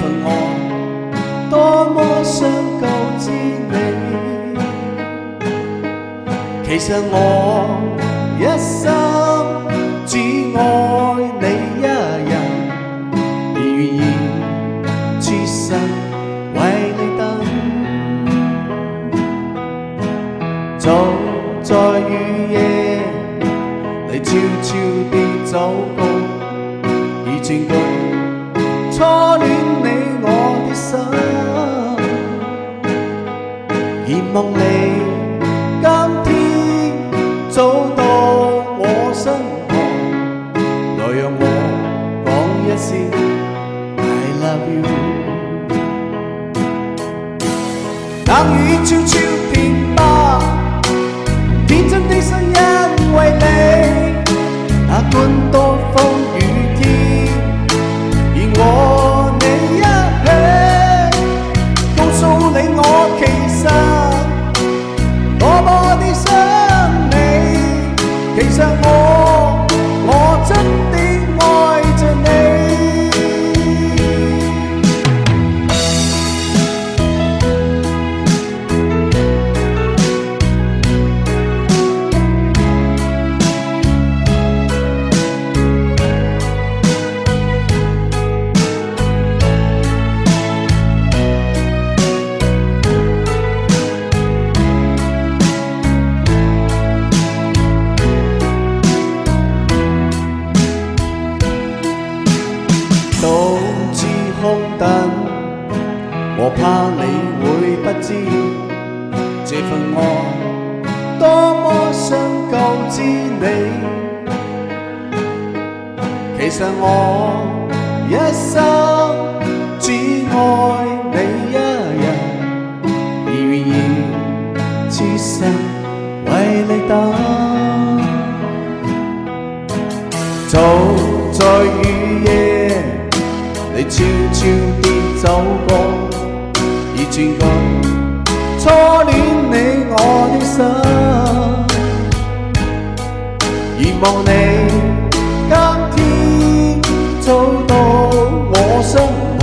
份愛多麼想告知你，其實我一生只愛你一人，而願意此生為你等。早在雨夜，你悄悄地走過，已佔據初戀你我的心，願望你今天早到我身旁，來讓我講一聲 I love you。 冷雨悄悄填吧，天真的心因為你，哪管多風雨天，願和你一起，告訴你我其實多麼的想你，其實我真的愛着你。都知空等，我怕你會不知，這份愛多麼想告知你，其實我一生只愛你一人，而願意此生為你等。早在雨夜，你悄悄地走過，已佔據初戀你我的心，願望你今天早到我身旁，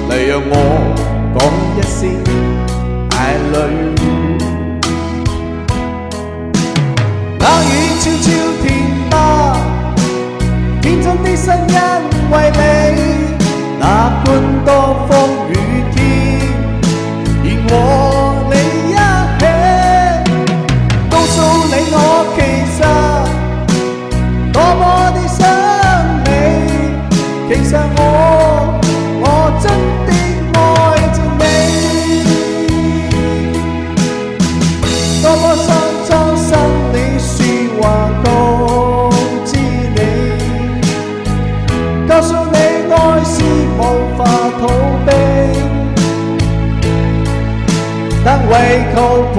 嚟讓我講一聲 I love you。 冷雨悄悄填吧，天真的心因為你，哪管多風雨天，願和你一起，告訴你我其實多麼的想你，其實我真的愛着你，多麼想將心裏說話告知你，告訴你愛是無法逃避，但唯求陪